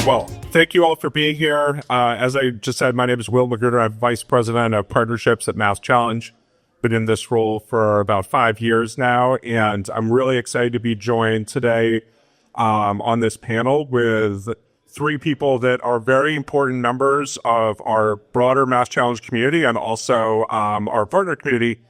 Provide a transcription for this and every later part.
Well, thank you all for being here. As I just said, my name is Will Magruder. I'm Vice President of Partnerships at MassChallenge. Been in this role for about 5 years now, and I'm really excited to be joined today on this panel with three people that are very important members of our broader MassChallenge community and also our partner community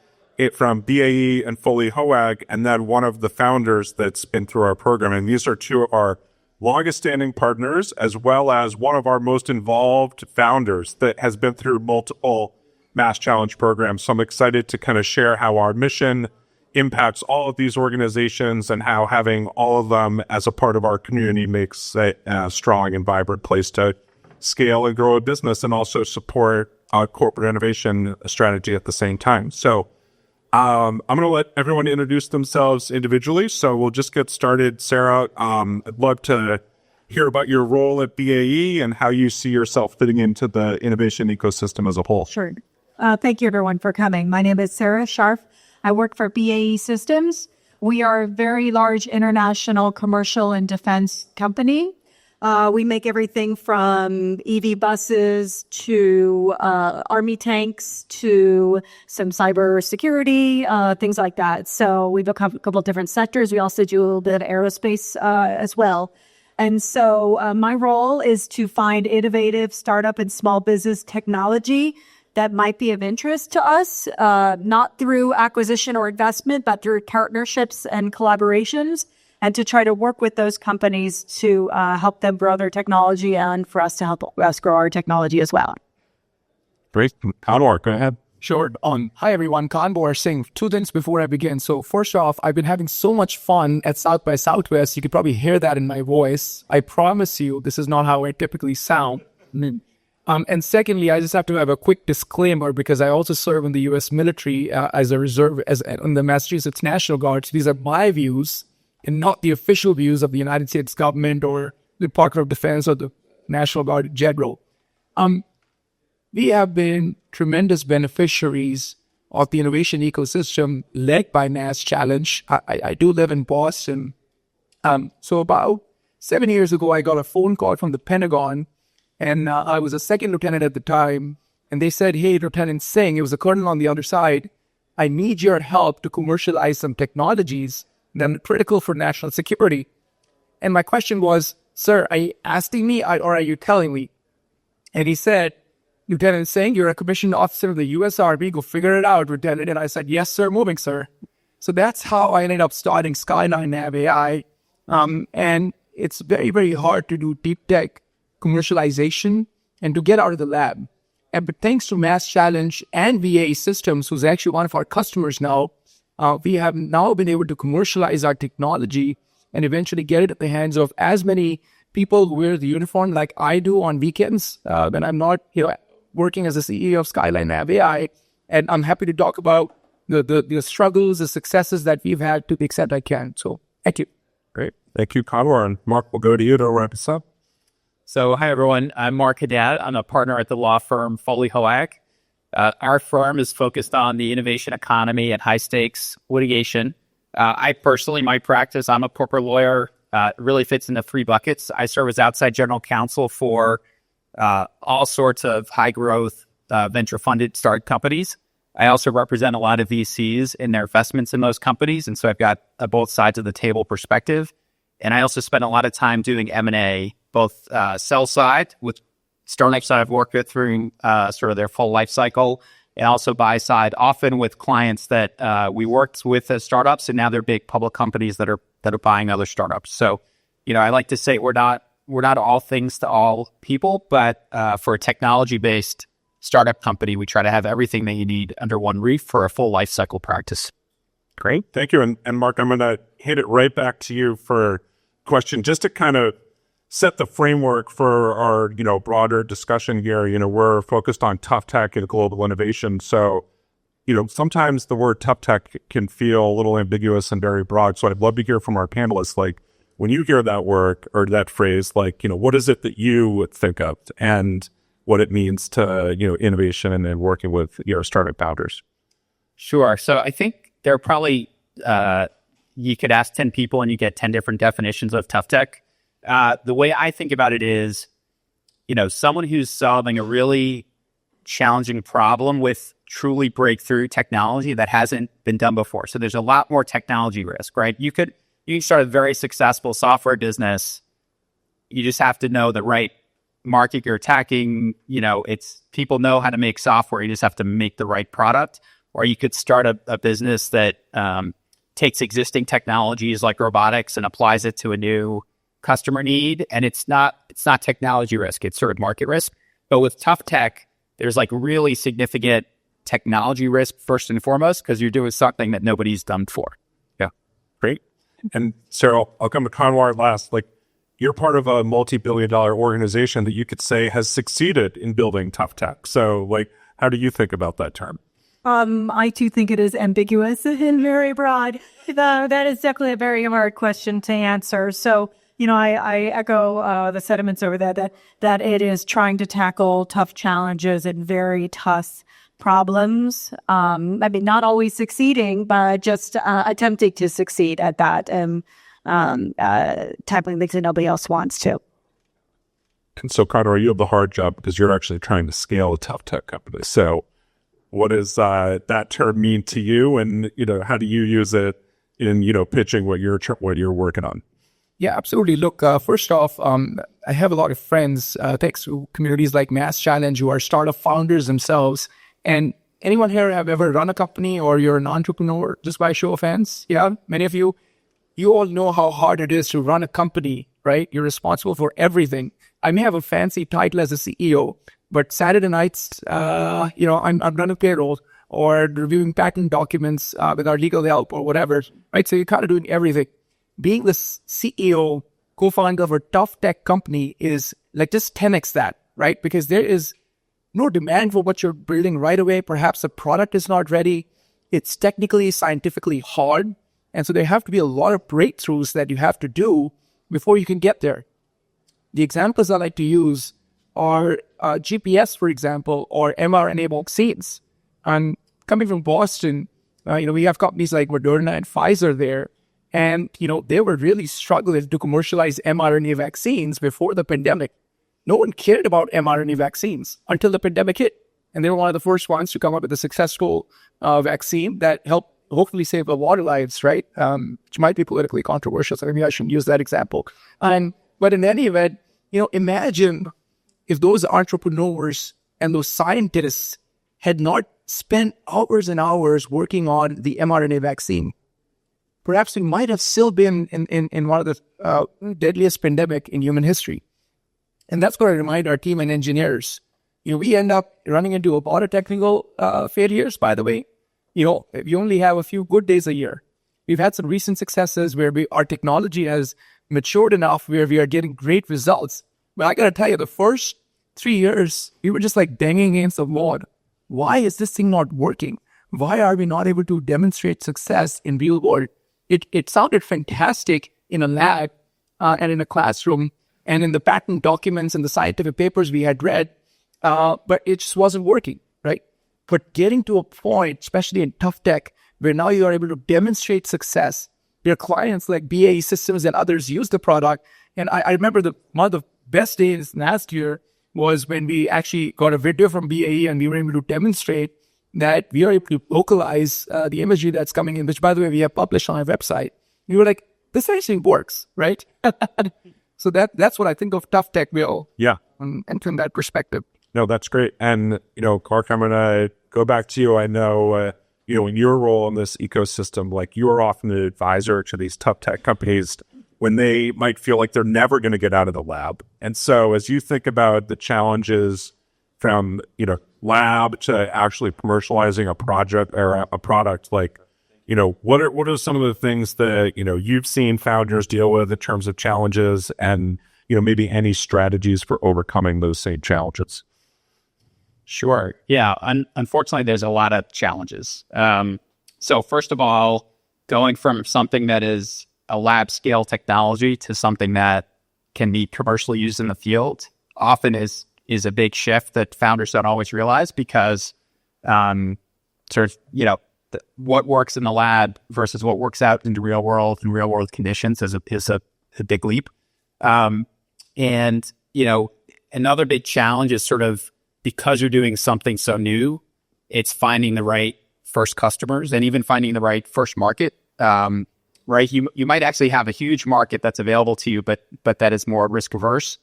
from BAE and Foley Hoag, and then one of the founders that's been through our program. And these are two of our longest standing partners, as well as one of our most involved founders that has been through multiple MassChallenge programs. So I'm excited to kind of share how our mission impacts all of these organizations and how having all of them as a part of our community makes a strong and vibrant place to scale and grow a business and also support corporate innovation strategy at the same time. So I'm going to let everyone introduce themselves individually. So we'll just get started. Sarah, I'd love to hear about your role at BAE and how you see yourself fitting into the innovation ecosystem as a whole. Sure. Thank you, everyone, for coming. My name is Sarah Scharf. I work for BAE Systems. We are a very large international commercial and defense company. We make everything from EV buses to army tanks to some cyber security, things like that. So we have a couple of different sectors. We also do a little bit of aerospace as well. And so my role is to find innovative startup and small business technology that might be of interest to us, not through acquisition or investment, but through partnerships and collaborations, and to try to work with those companies to help them grow their technology and for us to help us grow our technology as well. Great. Kanwar, go ahead. Sure. Hi, everyone. Kanwar Singh. 2 things before I begin. So first off, I've been having so much fun at South by Southwest. You could probably hear that in my voice. I promise you, this is not how I typically sound. And secondly, I just have to have a quick disclaimer because I also serve in the U.S. military as a reserve in the Massachusetts National Guard. So these are my views and not the official views of the United States government or the Department of Defense or the National Guard in general. We have been tremendous beneficiaries of the innovation ecosystem led by MassChallenge. I do live in Boston. So about 7 years ago, I got a phone call from the Pentagon, and I was a second lieutenant at the time. And they said, "Hey, Lieutenant Singh," it was a colonel on the other side, "I need your help to commercialize some technologies that are critical for national security." And my question was, "Sir, are you asking me or are you telling me?" And he said, "Lieutenant Singh, you're a commissioned officer of the U.S. Army. Go figure it out, Lieutenant." And I said, "Yes, sir. Moving, sir." So that's how I ended up starting Skyline Nav AI. And it's very, very hard to do deep tech commercialization and to get out of the lab. But thanks to MassChallenge and BAE Systems, who's actually one of our customers now, we have now been able to commercialize our technology and eventually get it at the hands of as many people who wear the uniform like I do on weekends when I'm not, working as a CEO of Skyline Nav AI. And I'm happy to talk about the struggles, the successes that we've had to the extent I can. So thank you. Great. Thank you, Kanwar. And Mark, we'll go to you to wrap us up. So, hi, everyone. I'm Mark Haddad. I'm a partner at the law firm Foley Hoag. Our firm is focused on the innovation economy and high-stakes litigation. I personally, my practice, I'm a corporate lawyer, really fits into 3 buckets. I serve as outside general counsel for all sorts of high-growth, venture-funded startup companies. I also represent a lot of VCs in their investments in those companies, and so I've got a both sides of the table perspective. And I also spend a lot of time doing M&A, both sell side with startups that I've worked with through sort of their full life cycle, and also buy side, often with clients that we worked with as startups, and now they're big public companies that are buying other startups. So, I like to say we're not all things to all people, but for a technology-based startup company, we try to have everything that you need under one roof for a full life cycle practice. Great. Thank you. And Mark, I'm going to hit it right back to you for a question, just to kind of set the framework for our, broader discussion here. We're focused on tough tech and global innovation. So, sometimes the word tough tech can feel a little ambiguous and very broad. So I'd love to hear from our panelists, like, when you hear that word or that phrase, like, what is it that you would think of and what it means to, innovation and working with your startup founders? Sure. So I think there are probably, you could ask 10 people and you get 10 different definitions of tough tech. The way I think about it is, someone who's solving a really challenging problem with truly breakthrough technology that hasn't been done before. So there's a lot more technology risk, right? You can start a very successful software business. You just have to know the right market you're attacking. It's people know how to make software. You just have to make the right product. Or you could start a business that takes existing technologies like robotics and applies it to a new customer need. And it's not technology risk. It's sort of market risk. But with tough tech, there's like really significant technology risk first and foremost, because you're doing something that nobody's done before. Yeah, great. And Sarah, I'll come to Conwar last. Like, you're part of a multi-billion-dollar organization that you could say has succeeded in building tough tech. So, like, how do you think about that term? I too think it is ambiguous and very broad. That is definitely a very hard question to answer. So, I echo the sentiments over that it is trying to tackle tough challenges and very tough problems. Not always succeeding, but just attempting to succeed at that and tackling things that nobody else wants to. And so, Conwar, you have the hard job because you're actually trying to scale a tough tech company. So, what does that term mean to you, and how do you use it in pitching what you're working on? Yeah, absolutely. Look, first off, I have a lot of friends, thanks to communities like MassChallenge, who are startup founders themselves. And anyone here have ever run a company, or you're an entrepreneur, just by show of hands? Yeah, many of you all know how hard it is to run a company, right? You're responsible for everything. I may have a fancy title as a CEO, but Saturday nights, I'm running payroll or reviewing patent documents with our legal help or whatever, right? So you're kind of doing everything. Being the CEO, co-founder of a tough tech company is like just 10x that, right? Because there is no demand for what you're building right away. Perhaps the product is not ready. It's technically, scientifically hard. And so there have to be a lot of breakthroughs that you have to do before you can get there. The examples I like to use are GPS, for example, or mRNA vaccines. And coming from Boston, we have companies like Moderna and Pfizer there. And, they were really struggling to commercialize mRNA vaccines before the pandemic. No one cared about mRNA vaccines until the pandemic hit. And they were one of the first ones to come up with a successful vaccine that helped hopefully save a lot of lives, right? Which might be politically controversial, so maybe I shouldn't use that example. But in any event, imagine if those entrepreneurs and those scientists had not spent hours and hours working on the mRNA vaccine. Perhaps we might have still been in one of the deadliest pandemic in human history. And that's what I remind our team and engineers. We end up running into a lot of technical failures, by the way. We only have a few good days a year. We've had some recent successes where our technology has matured enough where we are getting great results. But I got to tell you, the first 3 years, we were just like banging against the wall. Why is this thing not working? Why are we not able to demonstrate success in real world? It sounded fantastic in a lab and in a classroom and in the patent documents and the scientific papers we had read, but it just wasn't working, right? But getting to a point, especially in tough tech, where now you are able to demonstrate success, your clients like BAE Systems and others use the product. And I remember one of the best days last year was when we actually got a video from BAE and we were able to demonstrate that we are able to localize the imagery that's coming in, which, by the way, we have published on our website. We were like, this actually works, right? So that's what I think of tough tech, Will. Yeah. And from that perspective. No, that's great. And, Clark, I'm going to go back to you. I know, in your role in this ecosystem, like, you are often an advisor to these tough tech companies when they might feel like they're never going to get out of the lab. And so as you think about the challenges from, lab to actually commercializing a project or a product, like, what are some of the things that, you've seen founders deal with in terms of challenges and, maybe any strategies for overcoming those same challenges? Sure. Yeah. Unfortunately, there's a lot of challenges. So first of all, going from something that is a lab scale technology to something that can be commercially used in the field often is a big shift that founders don't always realize, because what works in the lab versus what works out in the real world and real world conditions is a big leap. And, another big challenge is sort of because you're doing something so new, it's finding the right first customers and even finding the right first market. Right? You might actually have a huge market that's available to you, but that is more risk averse.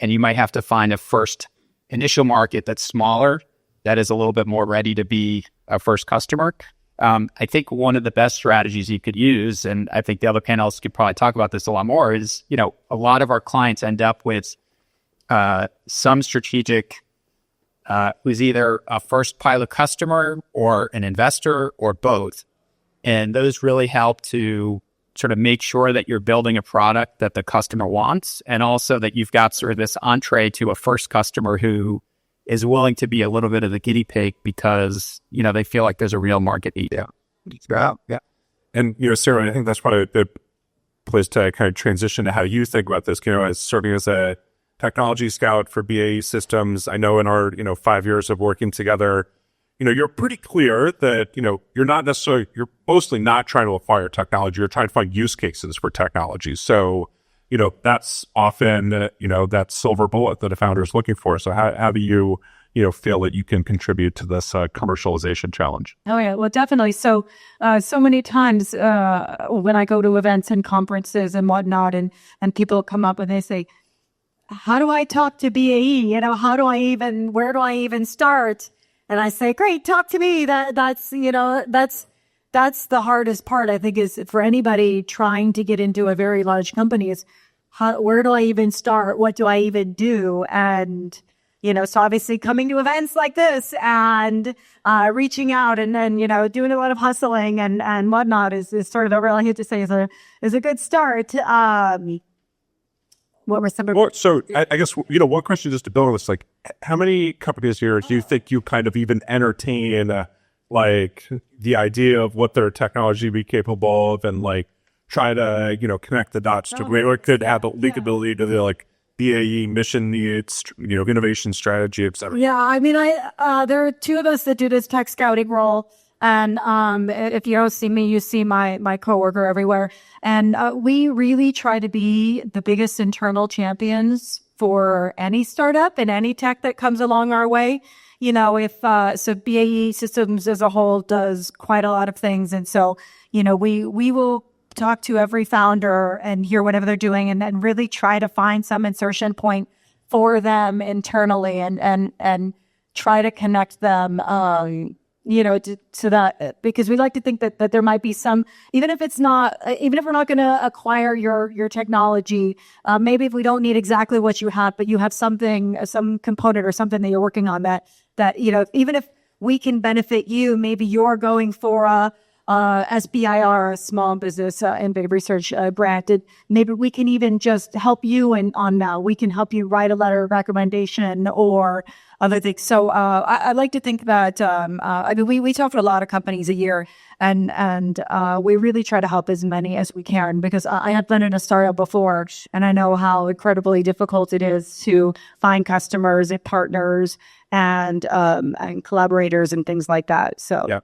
And you might have to find a first initial market that's smaller, that is a little bit more ready to be a first customer. I think one of the best strategies you could use, and I think the other panelists could probably talk about this a lot more, is, a lot of our clients end up with some strategic who's either a first pilot customer or an investor or both. And those really help to sort of make sure that you're building a product that the customer wants, and also that you've got sort of this entree to a first customer who is willing to be a little bit of the guinea pig because, they feel like there's a real market need. Yeah. And, Sarah, I think that's probably a good place to kind of transition to how you think about this, as serving as a technology scout for BAE Systems. I know in our, 5 years of working together, you're pretty clear that, you're mostly not trying to acquire technology. You're trying to find use cases for technology. So, that's often, that silver bullet that a founder is looking for. So how do you, feel that you can contribute to this commercialization challenge? Oh, yeah. Well, definitely. So many times when I go to events and conferences and whatnot, and people come up and they say, how do I talk to BAE? Where do I even start? And I say, great, talk to me. That's the hardest part, I think, is for anybody trying to get into a very large company is where do I even start? What do I even do? And, so obviously coming to events like this and reaching out and then, doing a lot of hustling and whatnot is sort of I hate to say is a good start. What were some of Well, so I guess, one question just to build on this, like, how many companies here do you think you kind of even entertain, the idea of what their technology be capable of and, try to, connect the dots to where it could have a leakability to the, BAE mission needs, innovation strategy, et cetera? Yeah, I mean, there are two of us that do this tech scouting role. And if you don't see me, you see my coworker everywhere. And we really try to be the biggest internal champions for any startup and any tech that comes along our way. So BAE Systems as a whole does quite a lot of things. And so, we will talk to every founder and hear whatever they're doing and then really try to find some insertion point for them internally and try to connect them to that, because we like to think that there might be some, even if we're not going to acquire your technology, maybe if we don't need exactly what you have, but you have something, some component or something that you're working on that, even if we can benefit you, maybe you're going for a SBIR, a small business innovative research grant. Maybe we can even just help you on that. We can help you write a letter of recommendation or other things. So I like to think that we talk to a lot of companies a year, and we really try to help as many as we can, because I have been in a startup before, and I know how incredibly difficult it is to find customers and partners and collaborators and things like that. So yeah,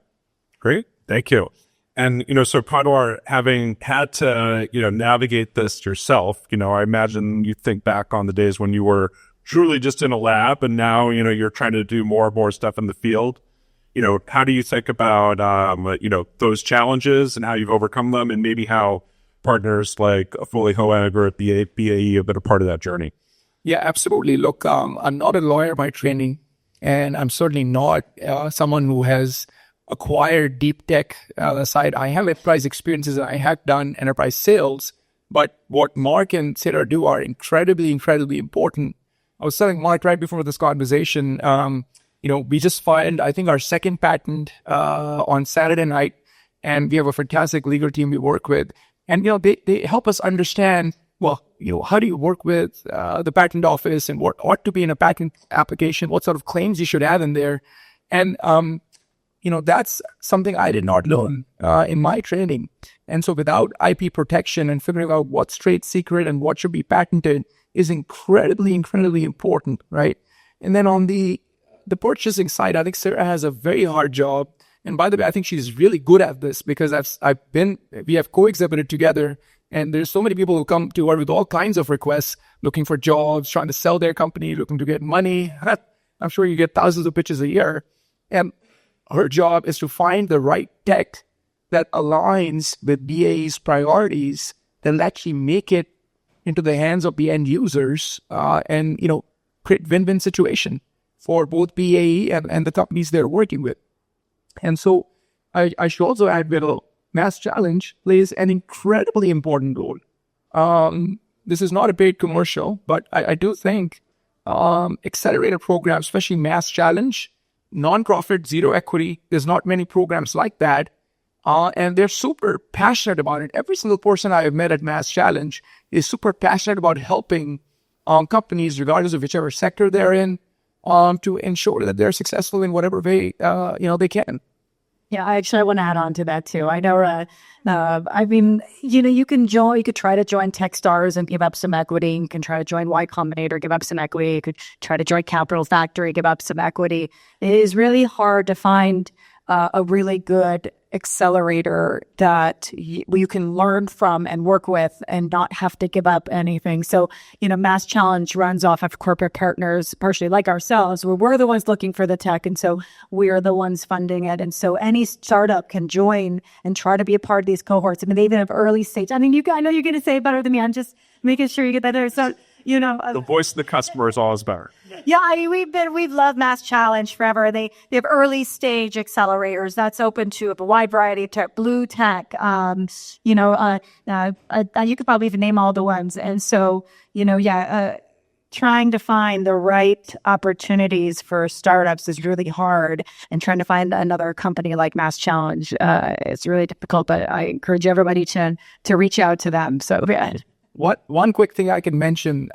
great. Thank you. And, so Padwar, having had to, navigate this yourself, I imagine you think back on the days when you were truly just in a lab and now, you're trying to do more and more stuff in the field. How do you think about, those challenges and how you've overcome them, and maybe how partners like Foley Hoag or BAE have been a part of that journey? Yeah, absolutely. Look, I'm not a lawyer by training, and I'm certainly not someone who has acquired deep tech side. I have enterprise experiences and I have done enterprise sales, but what Mark and Sarah do are incredibly, incredibly important. I was telling Mark right before this conversation, we just filed, I think, our second patent on Saturday night, and we have a fantastic legal team we work with. And, they help us understand, how do you work with the patent office and what ought to be in a patent application, what sort of claims you should have in there. And, that's something I did not learn in my training. And so without IP protection and figuring out what's trade secret and what should be patented is incredibly, incredibly important, right? And then on the purchasing side, I think Sarah has a very hard job. And by the way, I think she's really good at this, because we have co-exhibited together, And there's so many people who come to her with all kinds of requests, looking for jobs, trying to sell their company, looking to get money. I'm sure you get thousands of pitches a year. And her job is to find the right tech that aligns with BAE's priorities that will actually make it into the hands of the end users and, create win-win situation for both BAE and the companies they're working with. And so I should also add, Bill, MassChallenge plays an incredibly important role. This is not a paid commercial, but I do think accelerator programs, especially MassChallenge, non-profit, zero equity, there's not many programs like that. And they're super passionate about it. Every single person I have met at MassChallenge is super passionate about helping companies, regardless of whichever sector they're in, to ensure that they're successful in whatever way they can. Yeah, I want to add on to that too. I know, you could try to join Techstars and give up some equity. You can try to join Y Combinator, give up some equity. You could try to join Capital Factory, give up some equity. It is really hard to find a really good accelerator that you can learn from and work with and not have to give up anything. So, MassChallenge runs off of corporate partners, partially like ourselves, where we're the ones looking for the tech. And so we are the ones funding it. And so any startup can join and try to be a part of these cohorts. I mean, they even have early stage. I know you're going to say it better than me. I'm just making sure you get that there. So, the voice of the customer is always better. Yeah, we've loved MassChallenge forever. They have early stage accelerators that's open to a wide variety of tech, blue tech. You could probably even name all the ones. And so, trying to find the right opportunities for startups is really hard, and trying to find another company like MassChallenge is really difficult. But I encourage everybody to reach out to them. So yeah. One quick thing I can mention.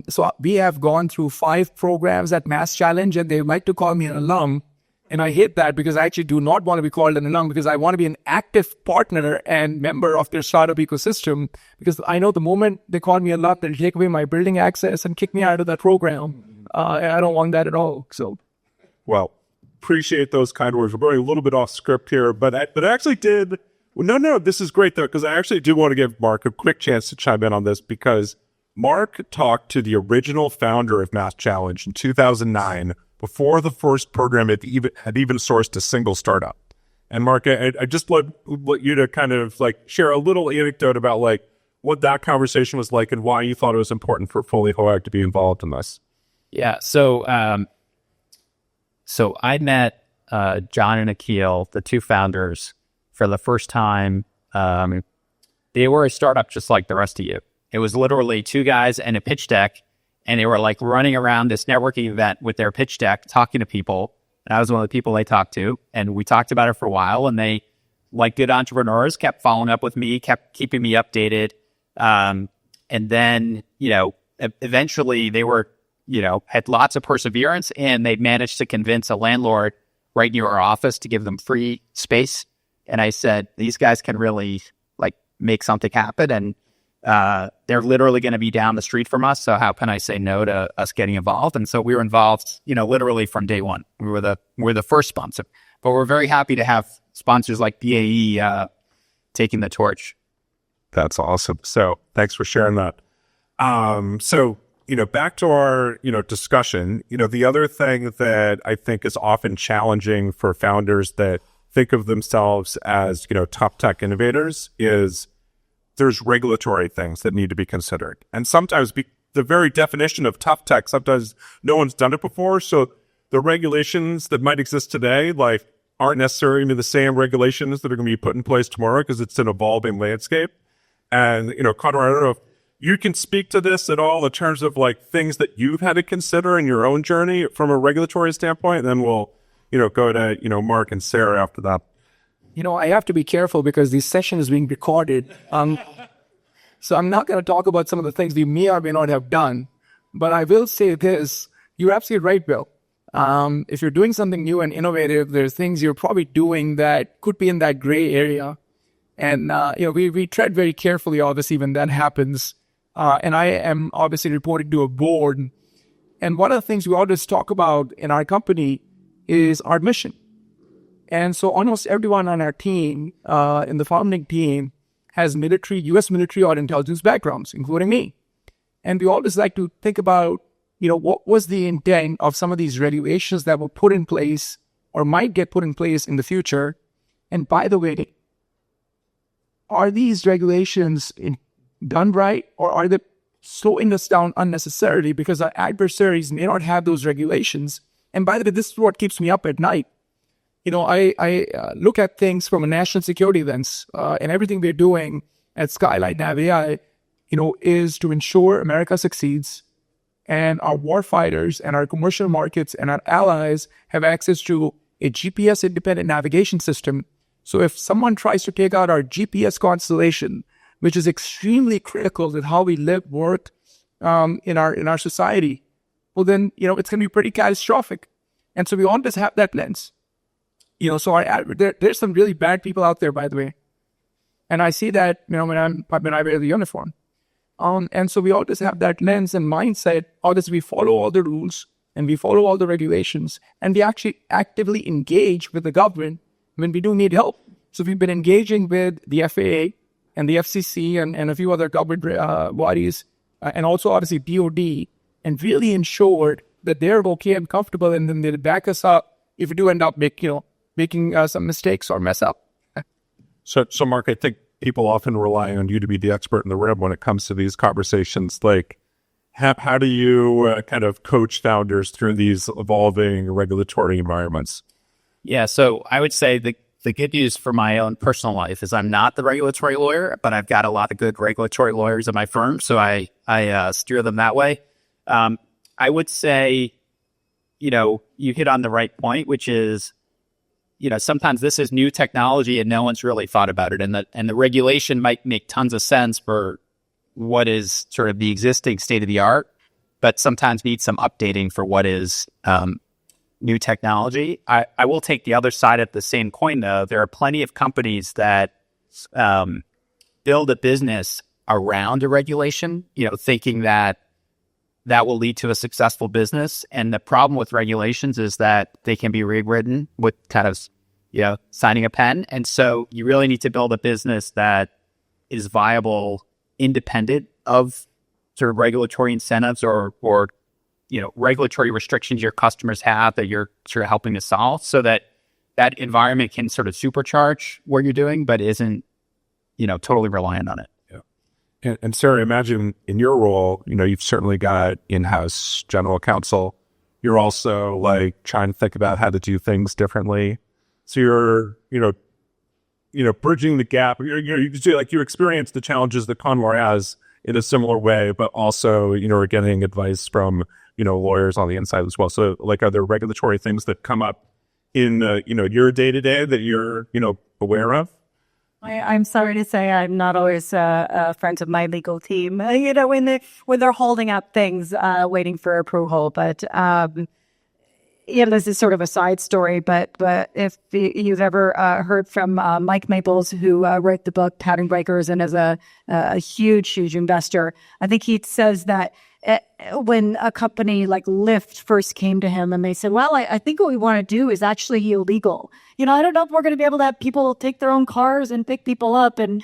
So we have gone through 5 programs at MassChallenge, and they like to call me an alum. And I hate that, because I actually do not want to be called an alum, because I want to be an active partner and member of their startup ecosystem. Because I know the moment they call me an alum, they'll take away my building access and kick me out of that program. And I don't want that at all. So, well, appreciate those kind words. We're going a little bit off script here, but I actually did. No, this is great, though, because I actually do want to give Mark a quick chance to chime in on this, because Mark talked to the original founder of MassChallenge in 2009, before the first program had even sourced a single startup. And Mark, I just want you to kind of share a little anecdote about what that conversation was like and why you thought it was important for Foley Hoag to be involved in this. Yeah, so I met John and Akil, the 2 founders, for the first time. They were a startup just like the rest of you. It was literally 2 guys and a pitch deck, and they were running around this networking event with their pitch deck, talking to people. And I was one of the people they talked to, and we talked about it for a while. And they, like good entrepreneurs, kept following up with me, kept keeping me updated. And then, eventually they were, had lots of perseverance, and they managed to convince a landlord right near our office to give them free space. And I said, these guys can really make something happen. And they're literally going to be down the street from us. So how can I say no to us getting involved? And so we were involved, literally from day one. We're the first sponsor, but we're very happy to have sponsors like BAE taking the torch. That's awesome. So thanks for sharing that. So, back to our, discussion, the other thing that I think is often challenging for founders that think of themselves as, top tech innovators is there's regulatory things that need to be considered. And sometimes the very definition of tough tech, sometimes no one's done it before. So the regulations that might exist today, aren't necessarily the same regulations that are going to be put in place tomorrow, because it's an evolving landscape. And, Conor, I don't know if you can speak to this at all in terms of things that you've had to consider in your own journey from a regulatory standpoint. And then we'll, go to, Mark and Sarah after that. I have to be careful because this session is being recorded. So I'm not going to talk about some of the things we may or may not have done. But I will say this. You're absolutely right, Bill. If you're doing something new and innovative, there's things you're probably doing that could be in that gray area. And, we tread very carefully, obviously, when that happens. And I am obviously reporting to a board. And one of the things we always talk about in our company is our mission. And so almost everyone on our team, in the founding team, has military, US military or intelligence backgrounds, including me. And we always like to think about, what was the intent of some of these regulations that were put in place or might get put in place in the future. And by the way, are these regulations done right, or are they slowing us down unnecessarily because our adversaries may not have those regulations? And by the way, this is what keeps me up at night. I look at things from a national security lens, and everything we're doing at Skylight Nav AI, is to ensure America succeeds and our warfighters and our commercial markets and our allies have access to a GPS-independent navigation system. So if someone tries to take out our GPS constellation, which is extremely critical to how we live, work in our society, well then, it's going to be pretty catastrophic. And so we always have that lens. So there's some really bad people out there, by the way. And I see that, when I wear the uniform. And so we always have that lens and mindset, always we follow all the rules and we follow all the regulations, and we actually actively engage with the government when we do need help. So we've been engaging with the FAA and the FCC and a few other government bodies, and also obviously DOD, and really ensured that they're okay and comfortable, and then they back us up if we do end up making some mistakes or mess up. So Mark, I think people often rely on you to be the expert in the room when it comes to these conversations. Like, how do you kind of coach founders through these evolving regulatory environments? Yeah, so I would say the good news for my own personal life is I'm not the regulatory lawyer, but I've got a lot of good regulatory lawyers at my firm, so I steer them that way. I would say, you hit on the right point, which is, sometimes this is new technology and no one's really thought about it. And the regulation might make tons of sense for what is sort of the existing state of the art, but sometimes needs some updating for what is new technology. I will take the other side of the same coin, though. There are plenty of companies that build a business around a regulation, thinking that will lead to a successful business. And the problem with regulations is that they can be rewritten with kind of, signing a pen. And so you really need to build a business that is viable, independent of sort of regulatory incentives or regulatory restrictions your customers have that you're sort of helping to solve, so that environment can sort of supercharge what you're doing, but isn't, totally reliant on it. And Sarah, imagine in your role, you've certainly got in-house general counsel. You're also like trying to think about how to do things differently. So you're, bridging the gap. You can see, like, you experience the challenges that Conmore has in a similar way, but also, we're getting advice from, lawyers on the inside as well. So, like, are there regulatory things that come up in, your day-to-day that you're, aware of? I'm sorry to say I'm not always a friend of my legal team, when they're holding up things, waiting for approval. But, this is sort of a side story, but if you've ever heard from Mike Maples, who wrote the book Pattern Breakers and is a huge investor, I think he says that when a company like Lyft first came to him and they said, well, I think what we want to do is actually illegal. I don't know if we're going to be able to have people take their own cars and pick people up. And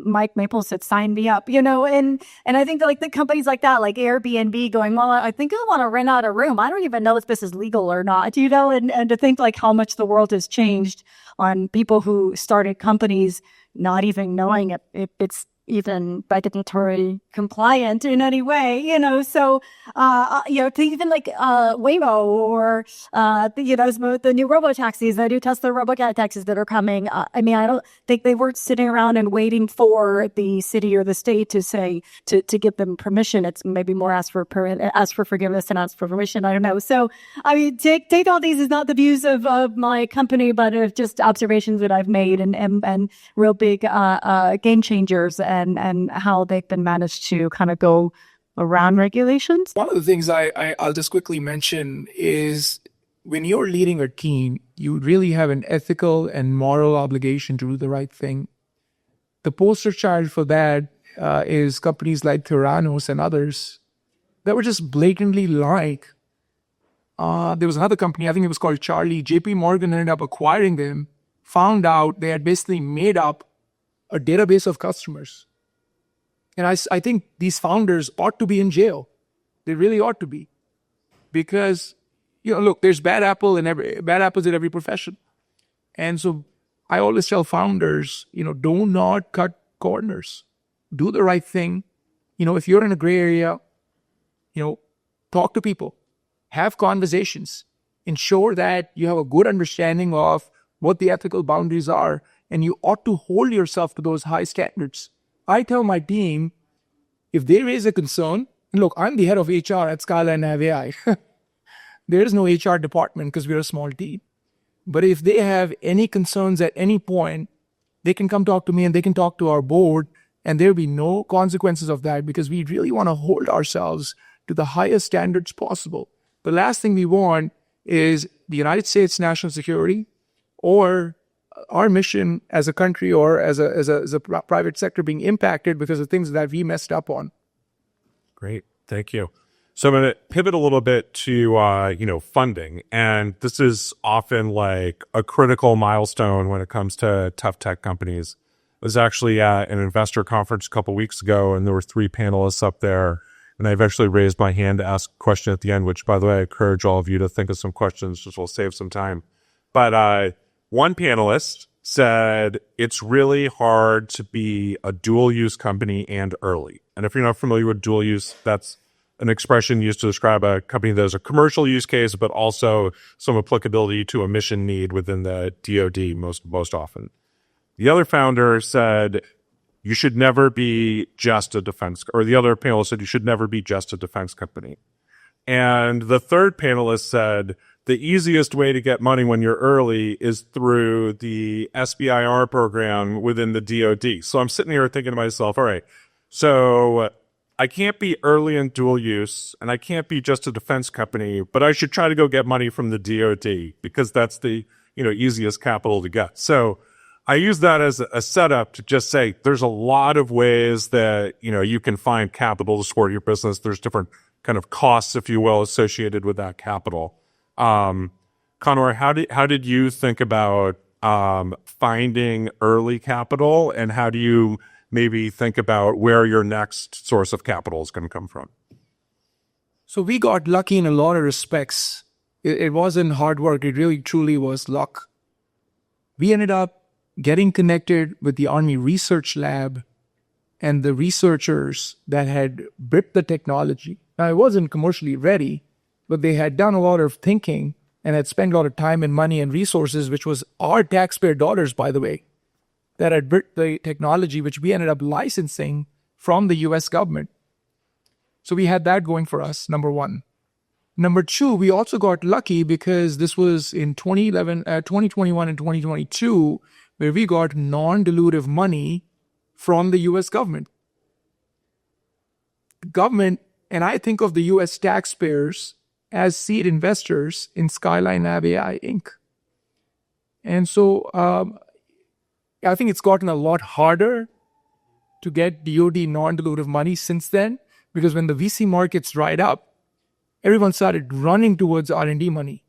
Mike Maples said, sign me up, and I think that, like, the companies like that, like Airbnb, going, well, I think I want to rent out a room. I don't even know if this is legal or not, and to think like how much the world has changed on people who started companies not even knowing if it's even regulatory compliant in any way, so, to even like, Waymo or, the new robo-taxis, the new Tesla robo-taxis that are coming. I don't think they weren't sitting around and waiting for the city or the state to say, to give them permission. It's maybe more ask for forgiveness and ask for permission. I don't know. So, take all these is not the views of my company, but of just observations that I've made and real big, game changers and how they've been managed to kind of go around regulations. One of the things I'll just quickly mention is when you're leading a team, you really have an ethical and moral obligation to do the right thing. The poster child for that is companies like Theranos and others that were just blatantly lying. There was another company, I think it was called Charlie. JP Morgan ended up acquiring them, found out they had basically made up a database of customers. And I think these founders ought to be in jail. They really ought to be. Because, look, there's bad apples in every profession. And so I always tell founders, do not cut corners. Do the right thing. If you're in a gray area, talk to people. Have conversations. Ensure that you have a good understanding of what the ethical boundaries are. And you ought to hold yourself to those high standards. I tell my team, if they raise a concern, and look, I'm the head of HR at Skyline Nav AI. There is no HR department because we're a small team. But if they have any concerns at any point, they can come talk to me and they can talk to our board, and there'll be no consequences of that because we really want to hold ourselves to the highest standards possible. The last thing we want is the United States national security or our mission as a country or as a private sector being impacted because of things that we messed up on. Great. Thank you. So I'm going to pivot a little bit to, funding. And this is often like a critical milestone when it comes to tough tech companies. I was actually at an investor conference a couple weeks ago, and there were 3 panelists up there. And I eventually raised my hand to ask a question at the end, which, by the way, I encourage all of you to think of some questions, just will save some time. But one panelist said it's really hard to be a dual-use company and early. And if you're not familiar with dual use, that's an expression used to describe a company that has a commercial use case, but also some applicability to a mission need within the DoD most often. The other founder said you should never be just a defense, or the other panelist said you should never be just a defense company. And the third panelist said the easiest way to get money when you're early is through the SBIR program within the DoD. So I'm sitting here thinking to myself, all right, so I can't be early in dual use and I can't be just a defense company, but I should try to go get money from the DoD because that's the, easiest capital to get. So I use that as a setup to just say there's a lot of ways that, you can find capital to support your business. There's different kind of costs, if you will, associated with that capital. Conor, how did you think about finding early capital, and how do you maybe think about where your next source of capital is going to come from? So we got lucky in a lot of respects. It wasn't hard work. It really, truly was luck. We ended up getting connected with the Army Research Lab and the researchers that had built the technology. Now, it wasn't commercially ready, but they had done a lot of thinking and had spent a lot of time and money and resources, which was our taxpayer dollars, by the way, that had built the technology, which we ended up licensing from the US government. So we had that going for us, number one. Number two, we also got lucky because this was in 2021 and 2022, where we got non-dilutive money from the US government. Government, and I think of the US taxpayers as seed investors in Skyline Nav AI Inc. And so I think it's gotten a lot harder to get DoD non-dilutive money since then, because when the VC markets dried up, everyone started running towards R&D money.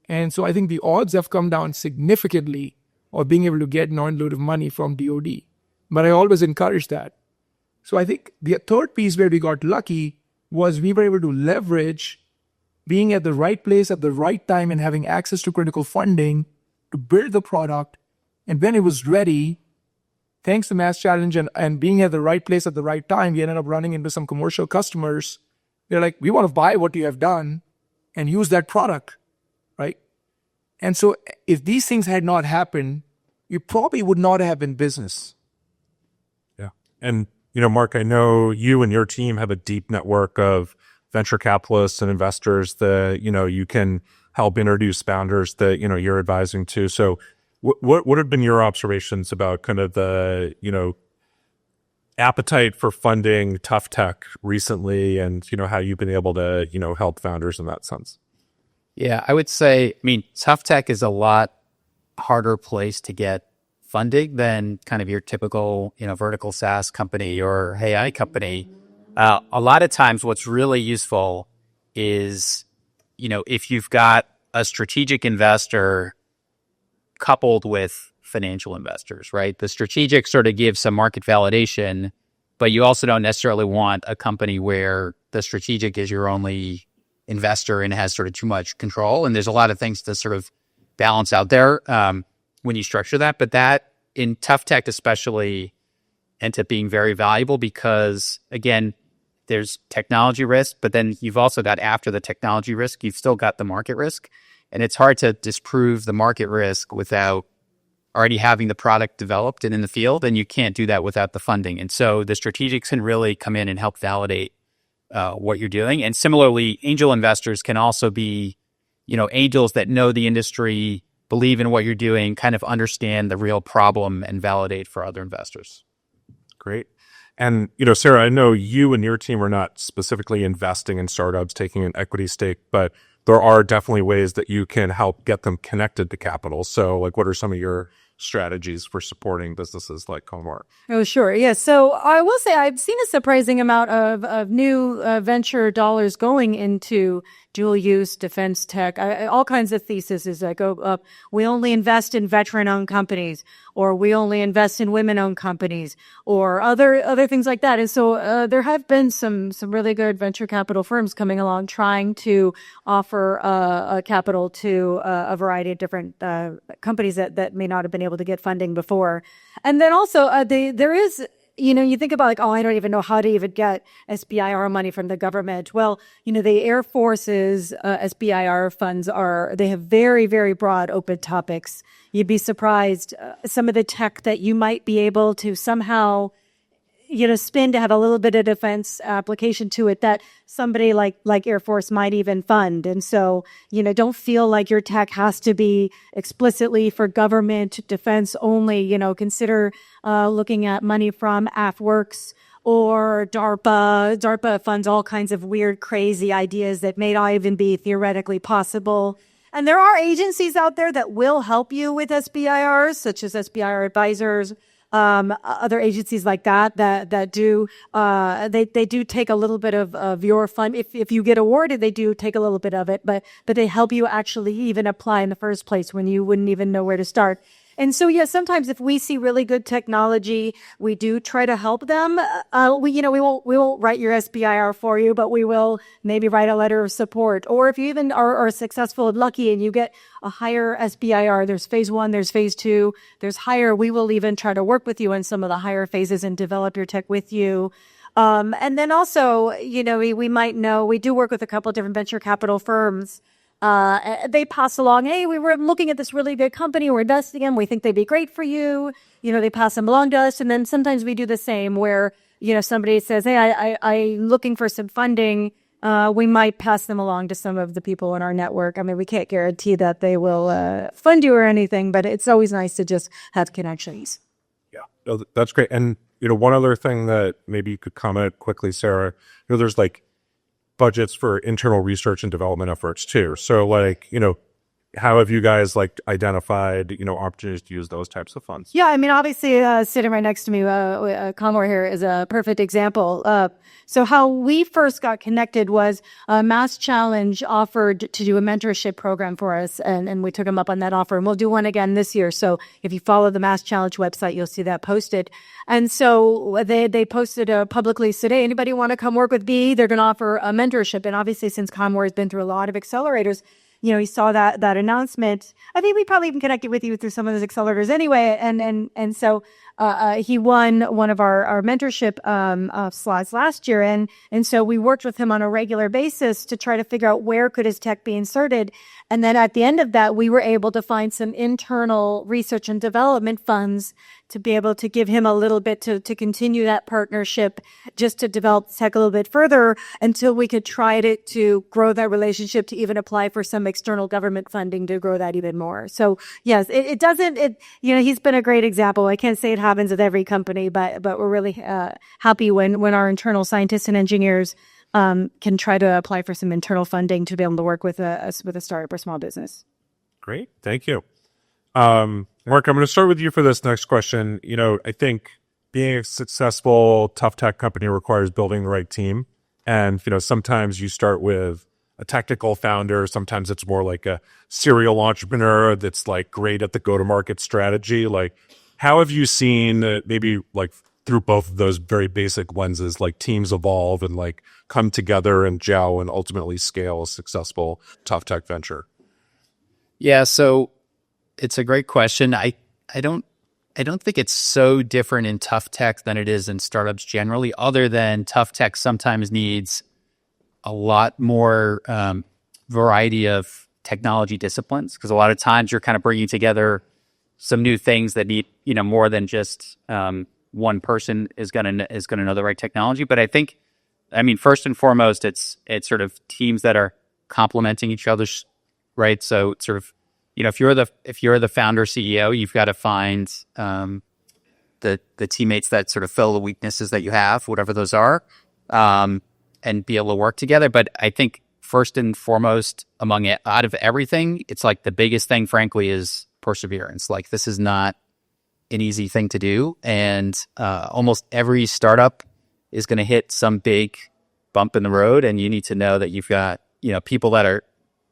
And so I think the odds have come down significantly of being able to get non-dilutive money from DoD. But I always encourage that. So I think the third piece where we got lucky was we were able to leverage being at the right place at the right time and having access to critical funding to build the product. And when it was ready, thanks to MassChallenge and being at the right place at the right time, we ended up running into some commercial customers. They're like, we want to buy what you have done and use that product, right? And so if these things had not happened, you probably would not have been business. Yeah. And, Mark, I know you and your team have a deep network of venture capitalists and investors that, you can help introduce founders that, you're advising to. So what have been your observations about kind of the, appetite for funding tough tech recently, and, how you've been able to, help founders in that sense? Yeah, I would say, tough tech is a lot harder place to get funding than kind of your typical, vertical SaaS company or AI company. A lot of times what's really useful is, if you've got a strategic investor coupled with financial investors, right? The strategic sort of gives some market validation, but you also don't necessarily want a company where the strategic is your only investor and has sort of too much control. And there's a lot of things to sort of balance out there when you structure that. But that in tough tech especially ends up being very valuable because, again, there's technology risk, but then you've also got, after the technology risk, you've still got the market risk. And it's hard to disprove the market risk without already having the product developed and in the field, and you can't do that without the funding. And so the strategics can really come in and help validate what you're doing. And similarly, angel investors can also be, angels that know the industry, believe in what you're doing, kind of understand the real problem and validate for other investors. Great. And, Sarah, I know you and your team are not specifically investing in startups, taking an equity stake, but there are definitely ways that you can help get them connected to capital. So, what are some of your strategies for supporting businesses like Comar? Oh, sure. Yes. So I will say I've seen a surprising amount of new venture dollars going into dual use defense tech. All kinds of theses that go up. We only invest in veteran owned companies, or we only invest in women owned companies, or other things like that. And so there have been some really good venture capital firms coming along trying to offer capital to a variety of different companies that may not have been able to get funding before. And then also there is, you think about I don't even know how to even get SBIR money from the government. Well, the Air Force's SBIR funds they have very, very broad open topics. You'd be surprised some of the tech that you might be able to somehow spin to have a little bit of defense application to it that somebody like Air Force might even fund. And so, don't feel like your tech has to be explicitly for government defense only. Consider looking at money from AFWorks or DARPA. DARPA funds all kinds of weird, crazy ideas that may not even be theoretically possible. And there are agencies out there that will help you with SBIRs, such as SBIR advisors, other agencies like that do, they do take a little bit of your fund. If you get awarded, they do take a little bit of it, but they help you actually even apply in the first place when you wouldn't even know where to start. And so, sometimes if we see really good technology, we do try to help them. We won't write your SBIR for you, but we will maybe write a letter of support. Or if you even are successful and lucky and you get a higher SBIR, there's phase 1, there's phase 2, there's higher. We will even try to work with you in some of the higher phases and develop your tech with you. And then also, we might know, we do work with a couple of different venture capital firms. They pass along, hey, we were looking at this really good company, we're investing in, we think they'd be great for you. They pass them along to us. And then sometimes we do the same where, somebody says, hey, I'm looking for some funding. We might pass them along to some of the people in our network. I mean, we can't guarantee that they will fund you or anything, but it's always nice to just have connections. Yeah, no, that's great. And, one other thing that maybe you could comment quickly, Sarah, there's budgets for internal research and development efforts too. So how have you guys identified, opportunities to use those types of funds? Yeah, I mean, obviously sitting right next to me, Comor here is a perfect example. So how we first got connected was MassChallenge offered to do a mentorship program for us, and we took them up on that offer, and we'll do one again this year. So if you follow the MassChallenge website, you'll see that posted. And so they posted publicly today, anybody want to come work with BE? They're going to offer a mentorship. And obviously, since Comor has been through a lot of accelerators, he saw that announcement. I think we probably even connected with you through some of those accelerators anyway. And so he won one of our mentorship slots last year. And so we worked with him on a regular basis to try to figure out where could his tech be inserted. And then at the end of that, we were able to find some internal research and development funds to be able to give him a little bit to continue that partnership, just to develop tech a little bit further until we could try to grow that relationship, to even apply for some external government funding to grow that even more. So yes, it doesn't, he's been a great example. I can't say it happens with every company, but we're really happy when our internal scientists and engineers can try to apply for some internal funding to be able to work with a startup or small business. Great. Thank you. Mark, I'm going to start with you for this next question. I think being a successful tough tech company requires building the right team. And, sometimes you start with a technical founder. Sometimes it's more like a serial entrepreneur that's like great at the go-to-market strategy. Like, how have you seen maybe like through both of those very basic lenses, like teams evolve and like come together and gel and ultimately scale a successful tough tech venture? Yeah, so it's a great question. I don't think it's so different in tough tech than it is in startups generally, other than tough tech sometimes needs a lot more variety of technology disciplines, because a lot of times you're kind of bringing together some new things that need, more than just one person is gonna know the right technology. But I mean, first and foremost, it's sort of teams that are complementing each other's, right? So it's sort of, if you're the founder CEO, you've got to find the teammates that sort of fill the weaknesses that you have, whatever those are, and be able to work together. But I think first and foremost, out of everything, it's like the biggest thing, frankly, is perseverance. Like, this is not an easy thing to do, and almost every startup is going to hit some big bump in the road, and you need to know that you've got people that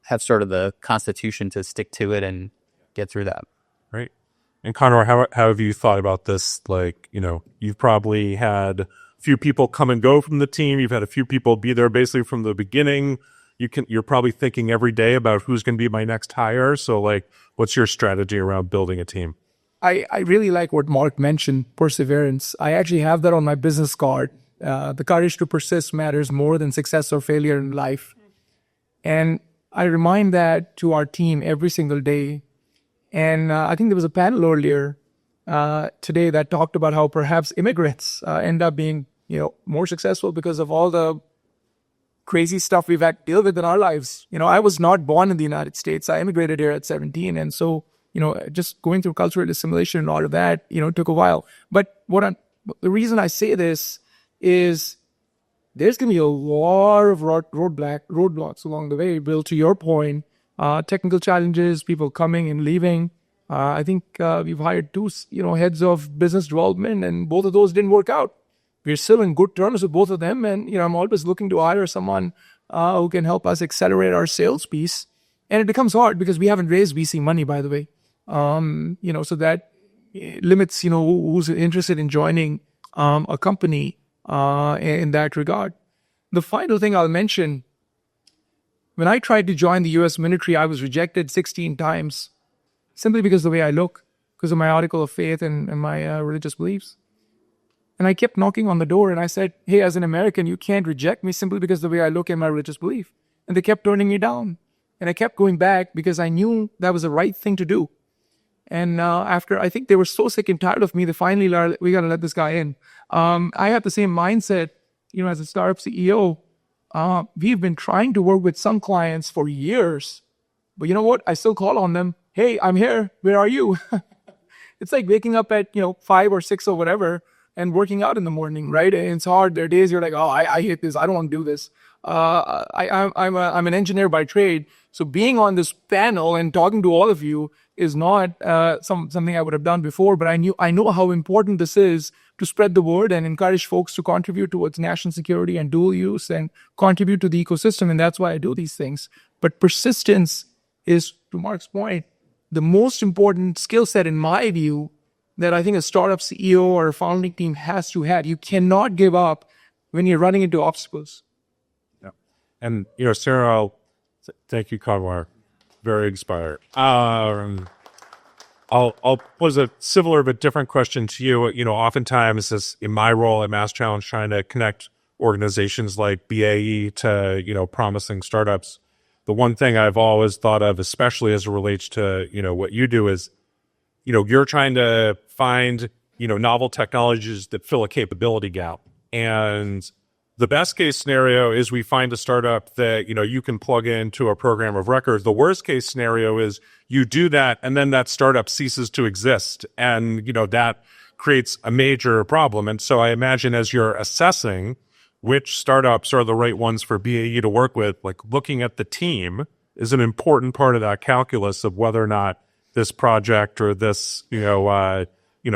have sort of the constitution to stick to it and get through that. Right. And Conor, how have you thought about this? Like, you've probably had a few people come and go from the team. You've had a few people be there basically from the beginning. You're probably thinking every day about who's going to be my next hire. So like, what's your strategy around building a team? I really like what Mark mentioned, perseverance. I actually have that on my business card. The courage to persist matters more than success or failure in life. And I remind that to our team every single day. And I think there was a panel earlier today that talked about how perhaps immigrants end up being, more successful because of all the crazy stuff we've had to deal with in our lives. I was not born in the United States. I immigrated here at 17. And so, just going through cultural assimilation and all of that, took a while. But the reason I say this is there's going to be a lot of roadblocks along the way. Bill, to your point, technical challenges, people coming and leaving. I think we've hired two, heads of business development, and both of those didn't work out. We're still in good terms with both of them, and I'm always looking to hire someone who can help us accelerate our sales piece. And it becomes hard because we haven't raised VC money, by the way. So that limits, who's interested in joining a company in that regard. The final thing I'll mention, when I tried to join the U.S. military, I was rejected 16 times simply because of the way I look, because of my article of faith and my religious beliefs. And I kept knocking on the door and I said, hey, as an American, you can't reject me simply because of the way I look and my religious belief. And they kept turning me down. And I kept going back because I knew that was the right thing to do. And after, I think they were so sick and tired of me, they finally learned, we got to let this guy in. I have the same mindset, as a startup CEO. We've been trying to work with some clients for years. But you know what? I still call on them. Hey, I'm here. Where are you? It's like waking up at, 5 or 6 or whatever and working out in the morning, right? And it's hard. There are days you're like, oh, I hate this. I don't want to do this. I'm an engineer by trade. So being on this panel and talking to all of you is not something I would have done before, but I know how important this is to spread the word and encourage folks to contribute towards national security and dual use and contribute to the ecosystem. And that's why I do these things. But persistence is, to Mark's point, the most important skill set in my view that I think a startup CEO or a founding team has to have. You cannot give up when you're running into obstacles. Yeah. And, Sarah, thank you, Conor. Very inspired. I'll pose a similar but different question to you. Oftentimes this, in my role at MassChallenge, trying to connect organizations like BAE to, promising startups. The one thing I've always thought of, especially as it relates to, what you do is, you're trying to find, novel technologies that fill a capability gap. And the best case scenario is we find a startup that, you can plug into a program of record. The worst case scenario is you do that and then that startup ceases to exist. And, that creates a major problem. And so I imagine as you're assessing which startups are the right ones for BAE to work with, like looking at the team is an important part of that calculus of whether or not this project or this,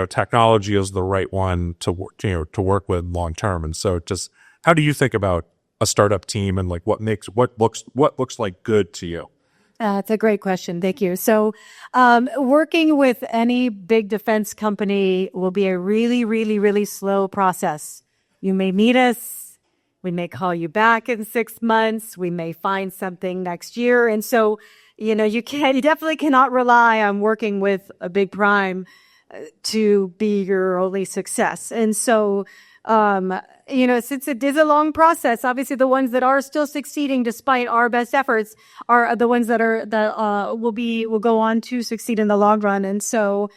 technology is the right one to work with long term. And so just how do you think about a startup team, and like what looks like good to you? It's a great question. Thank you. So, working with any big defense company will be a really, really, really slow process. You may meet us. We may call you back in 6 months. We may find something next year. And so, you definitely cannot rely on working with a big prime to be your only success. And so, since it is a long process, obviously the ones that are still succeeding despite our best efforts are the ones that will go on to succeed in the long run. And so,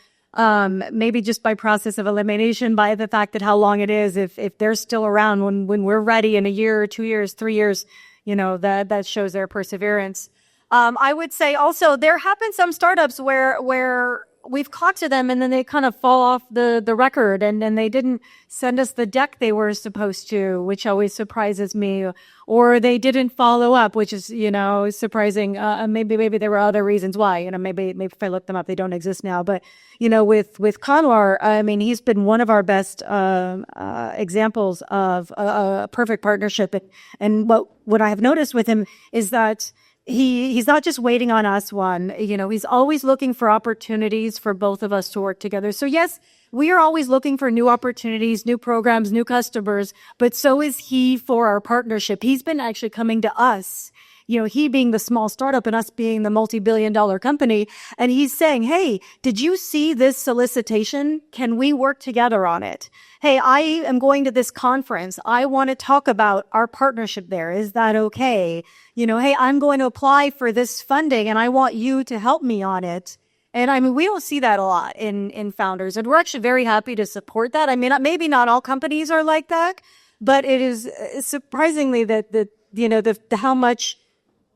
maybe just by process of elimination, by the fact that how long it is, if they're still around when we're ready in a year, 2 years, 3 years, that shows their perseverance. I would say also there have been some startups where we've talked to them and then they kind of fall off the record and they didn't send us the deck they were supposed to, which always surprises me, or they didn't follow up, which is, surprising. Maybe there were other reasons why, maybe if I look them up, they don't exist now. But, with Conwar, I mean, he's been one of our best examples of a perfect partnership. And what I have noticed with him is that he's not just waiting on us, he's always looking for opportunities for both of us to work together. So yes, we are always looking for new opportunities, new programs, new customers, but so is he for our partnership. He's been actually coming to us, he being the small startup and us being the multi-billion-dollar company. And he's saying, hey, did you see this solicitation? Can we work together on it? Hey, I am going to this conference. I want to talk about our partnership there. Is that okay? Hey, I'm going to apply for this funding and I want you to help me on it. And I mean, we don't see that a lot in founders. And we're actually very happy to support that. I mean, maybe not all companies are like that, but it is surprisingly that how much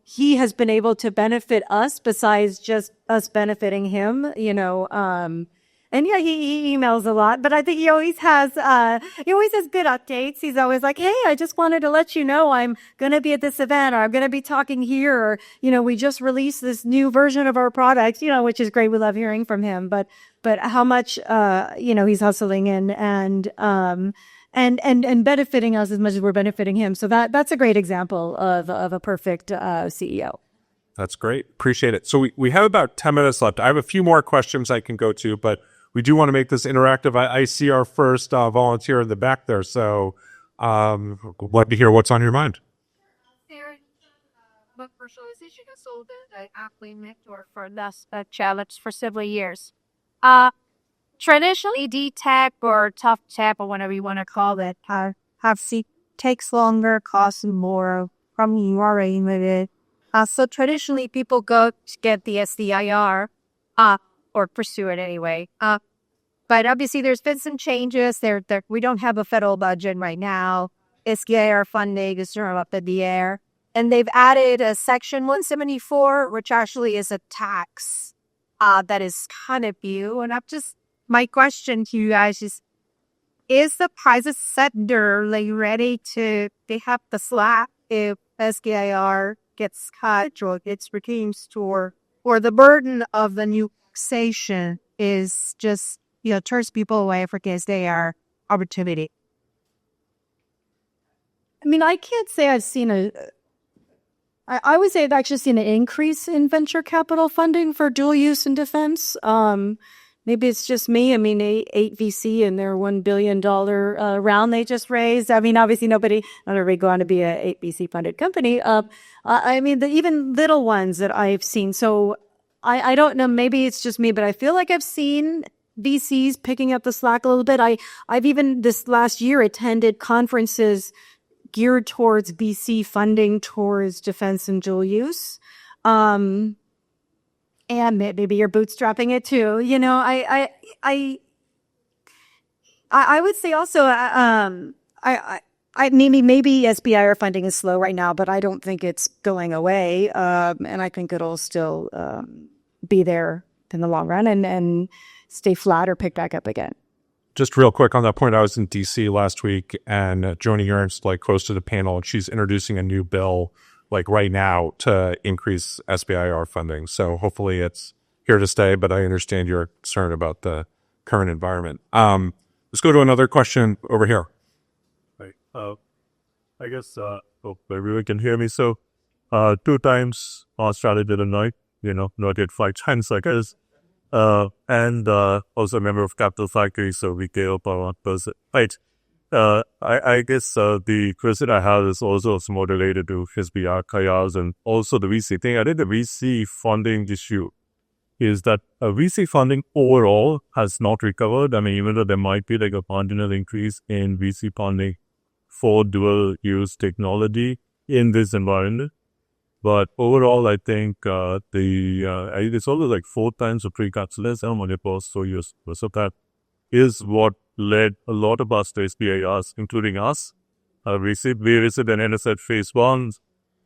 he has been able to benefit us besides just us benefiting him, and yeah, he emails a lot, but I think he always has good updates. He's always like, hey, I just wanted to let you know I'm going to be at this event, or I'm going to be talking here, or, we just released this new version of our product, which is great. We love hearing from him, but how much, he's hustling and benefiting us as much as we're benefiting him. So that's a great example of a perfect CEO. That's great. Appreciate it. So we have about 10 minutes left. I have a few more questions I can go to, but we do want to make this interactive. I see our first volunteer in the back there. So I'd like to hear what's on your mind. Commercialization consultant. I actually mentor for MassChallenge for several years. Traditionally, D-Tech or tough tech or whatever you want to call it, takes longer, costs more from you already with it. So traditionally, people go to get the SDIR, or pursue it anyway. But obviously, there's been some changes. We don't have a federal budget right now. SDIR funding is sort of up in the air. And they've added a Section 174, which actually is a tax that is kind of new. And my question to you guys is the private sector ready to, they have the slack if SDIR gets cut or gets reduced, or the burden of the new taxation is just, turns people away because they are opportunity? I mean, I can't say I've seen I would say I've actually seen an increase in venture capital funding for dual use and defense. Maybe it's just me. I mean, 8 VC and their $1 billion round they just raised. I mean, obviously not everybody going to be a 8 VC funded company. I mean, even little ones that I've seen. So I don't know, maybe it's just me, but I feel like I've seen VCs picking up the slack a little bit. I've even this last year attended conferences geared towards VC funding towards defense and dual use. And maybe you're bootstrapping it too. I would say also, maybe SBIR funding is slow right now, but I don't think it's going away. And I think it'll still be there in the long run and stay flat or pick back up again. Just real quick on that point, I was in DC last week and Joni Ernst hosted a panel, and she's introducing a new bill right now to increase SBIR funding. So hopefully it's here to stay, but I understand you're concerned about the current environment. Let's go to another question over here. Right. I guess Hope everyone can hear me. So, 2 times Australia a night, not yet 5 times, I guess. And also a member of Capital Factory, so we gave up our person. Right. I guess the question I have is also somewhat related to HSBR, chaos, and also the VC thing. I think the VC funding issue is that VC funding overall has not recovered. I mean, even though there might be like a marginal increase in VC funding for dual-use technology in this environment. But overall, I think it's always like 4 times the pre-capitalized money post, so years. So that is what led a lot of us to SBIRs, including us. We received an NSF phase 1.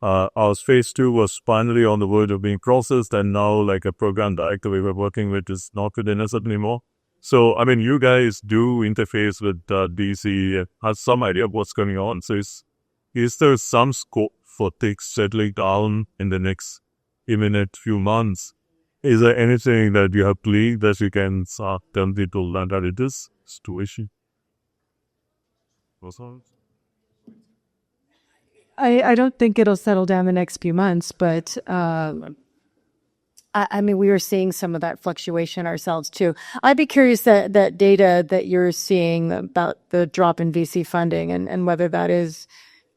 Our phase 2 was finally on the verge of being processed, and now like a program director we were working with is not with NSF anymore. So, I mean, you guys do interface with DC, have some idea of what's going on. So is there some scope for things settling down in the next imminent few months? Is there anything that you have gleaned that you can tell people that it is situation? I don't think it'll settle down the next few months, but I mean, we were seeing some of that fluctuation ourselves too. I'd be curious that data that you're seeing about the drop in VC funding and whether that is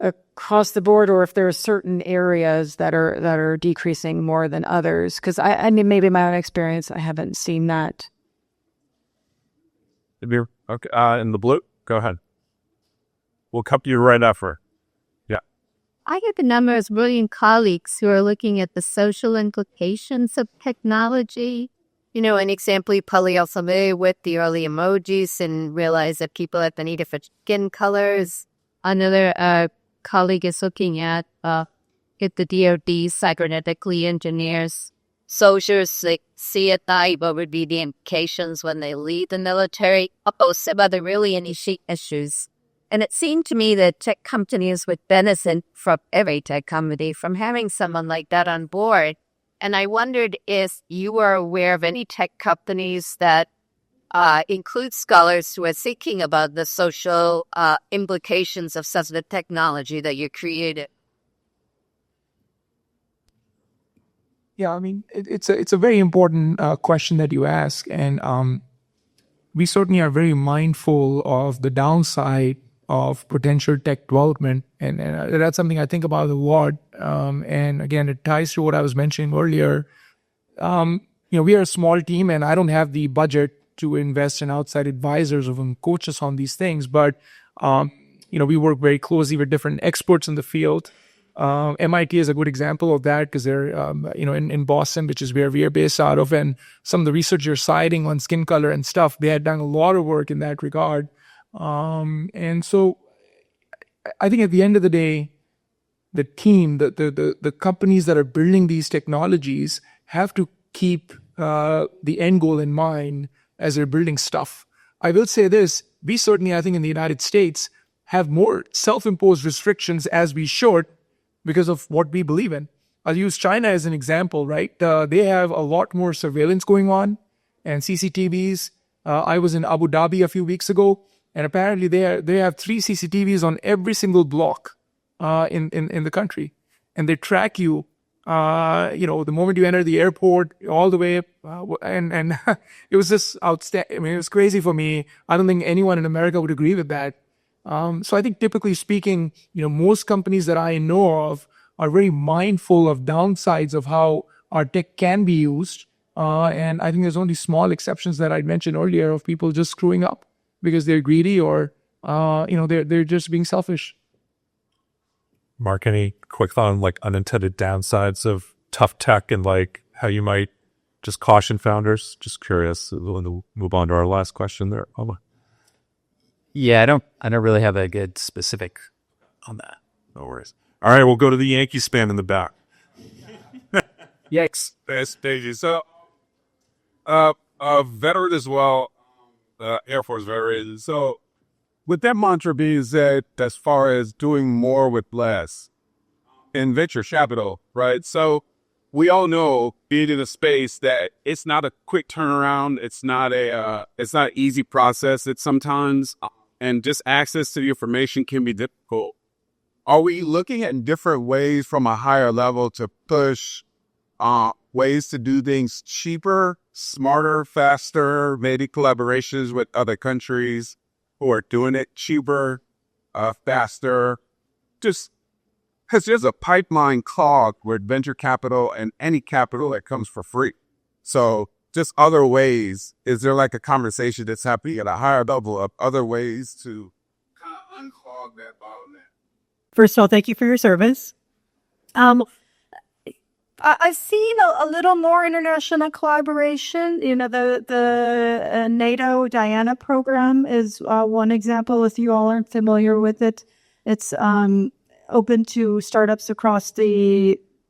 across the board or if there are certain areas that are decreasing more than others. Because I mean, maybe my own experience, I haven't seen that. Okay, in the blue, go ahead. We'll cut you right after. I get the number of brilliant colleagues who are looking at the social implications of technology. An example you probably are familiar with the early emojis and realize that people have the need for skin colors. Another colleague is looking at if the DoD cybernetically engineers soldiers like see at night, what would be the implications when they leave the military? Some other really interesting issues. And it seemed to me that tech companies would benefit from every tech company from having someone like that on board. And I wondered if you were aware of any tech companies that include scholars who are thinking about the social implications of such a technology that you created. Yeah, I mean, it's a very important question that you ask. And we certainly are very mindful of the downside of potential tech development. And that's something I think about a lot. And again, it ties to what I was mentioning earlier. We are a small team and I don't have the budget to invest in outside advisors or coach us on these things. But, we work very closely with different experts in the field. MIT is a good example of that because they're, in Boston, which is where we are based out of. And some of the research you're citing on skin color and stuff, they had done a lot of work in that regard. And so I think at the end of the day, the team, the companies that are building these technologies have to keep the end goal in mind as they're building stuff. I will say this, we certainly, I think in the United States, have more self-imposed restrictions as we should because of what we believe in. I'll use China as an example, right? They have a lot more surveillance going on and CCTVs. I was in Abu Dhabi a few weeks ago. And apparently they have 3 CCTVs on every single block in the country. And they track you, the moment you enter the airport, all the way up. And it was just outstanding. I mean, it was crazy for me. I don't think anyone in America would agree with that. So I think typically speaking, most companies that I know of are very mindful of downsides of how our tech can be used. And I think there's only small exceptions that I mentioned earlier of people just screwing up because they're greedy or, they're just being selfish. Mark, any quick thought on like unintended downsides of tough tech and like how you might just caution founders? Just curious. We'll move on to our last question there. Yeah, I don't really have a good specific on that. No worries. All right, we'll go to the Yankees fan in the back. Yikes. That's Daisy. So, a veteran as well, Air Force veteran. So, with that mantra being said, as far as doing more with less in venture capital, right? So, we all know being in a space that it's not a quick turnaround. It's not an easy process. It's sometimes, and just access to the information can be difficult. are we looking at different ways from a higher level to push ways to do things cheaper, smarter, faster, maybe collaborations with other countries who are doing it cheaper, faster, just because there's a pipeline clogged with venture capital and any capital that comes for free. So just other ways, is there like a conversation that's happening at a higher level of other ways to kind of unclog that bottleneck? First of all, thank you for your service. I've seen a little more international collaboration. You know, the NATO Diana program is one example. If you all aren't familiar with it, it's open to startups across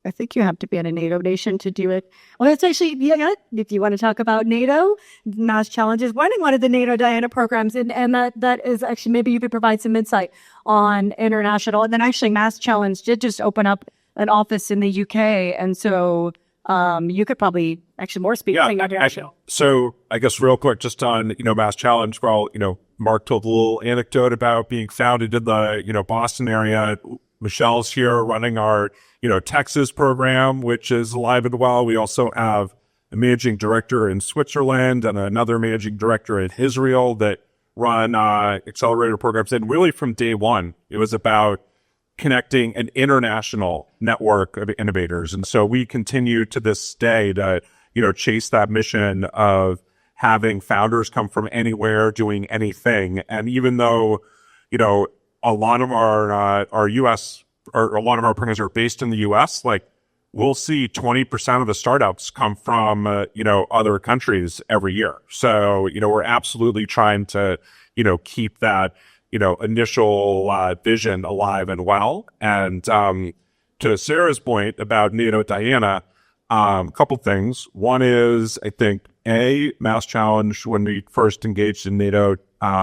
I think you have to be in a NATO nation to do it. Well, it's actually, yeah, if you want to talk about NATO, MassChallenge is one of the NATO Diana programs. And that is actually, maybe you could provide some insight on international. And then actually MassChallenge did just open up an office in the UK. And so you could probably actually more speak. So I guess real quick, just on, MassChallenge, well, Mark told a little anecdote about being founded in the, Boston area. Michelle's here running our, Texas program, which is alive and well. We also have a managing director in Switzerland and another managing director in Israel that run accelerator programs. And really from day one, it was about connecting an international network of innovators. And so we continue to this day to, chase that mission of having founders come from anywhere doing anything. And even though, a lot of our U.S. or a lot of our partners are based in the U.S., like we'll see 20% of the startups come from, other countries every year. So, we're absolutely trying to, keep that, initial vision alive and well. And to Sarah's point about NATO Diana, a couple things. One is, I think, MassChallenge, when we first engaged in NATO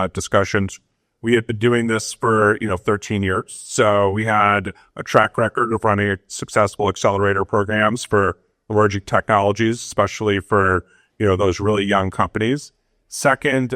discussions, we had been doing this for, 13 years. So we had a track record of running successful accelerator programs for emerging technologies, especially for, those really young companies. Second,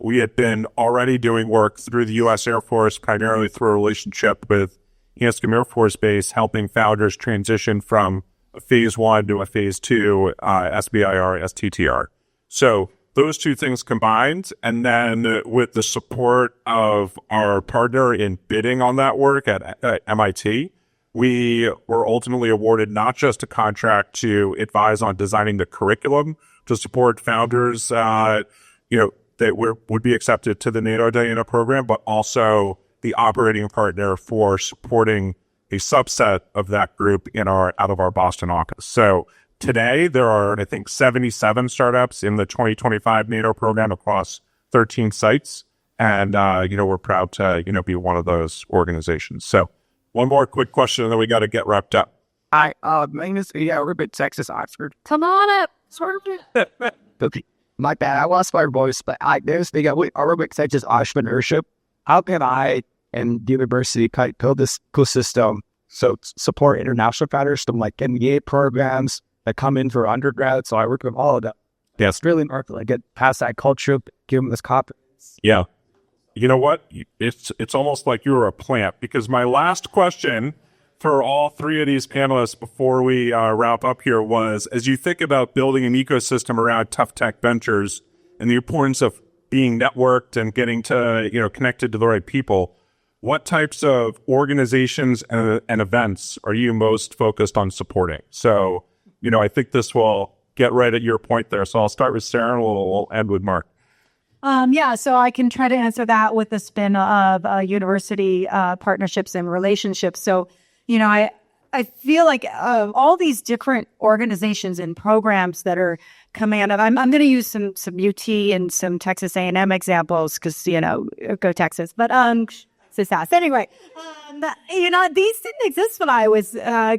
we had been already doing work through the U.S. Air Force, primarily through a relationship with Hanscom Air Force Base, helping founders transition from a phase 1 to a phase 2 SBIR, STTR. So those two things combined, and then with the support of our partner in bidding on that work at MIT, we were ultimately awarded not just a contract to advise on designing the curriculum to support founders, that would be accepted to the NATO Diana program, but also the operating partner for supporting a subset of that group out of our Boston office. So today, there are, I think, 77 startups in the 2025 NATO program across 13 sites. And, we're proud to, be one of those organizations. So one more quick question, and then we got to get wrapped up. Hi, my name is Urban, Texas, Oxford. Come on up. My bad, I lost my voice, but there's the Urban, Texas entrepreneurship. How can I and the university kind of build this ecosystem so support international founders, some like MBA programs that come in for undergrad? So I work with all of them. Yes. It's really important to like, get past that culture, give them this confidence. Yeah. You know what? It's almost like you're a plant, because my last question for all three of these panelists before we wrap up here was, as you think about building an ecosystem around tough tech ventures and the importance of being networked and getting to, connected to the right people, what types of organizations and events are you most focused on supporting? So, I think this will get right at your point there. So I'll start with Sarah and we'll end with Mark. So I can try to answer that with the spin of university partnerships and relationships. So, I feel like all these different organizations and programs that are coming out of, I'm going to use some UT and some Texas A&M examples because, go Texas. But anyway, these didn't exist when I was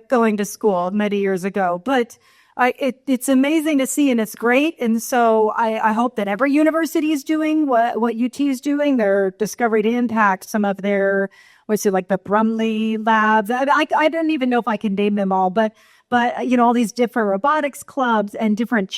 going to school many years ago. But it's amazing to see, and it's great. And so I hope that every university is doing what UT is doing. They're discovery to impact, some of their, like the Brumley labs. I don't even know if I can name them all, but all these different robotics clubs and different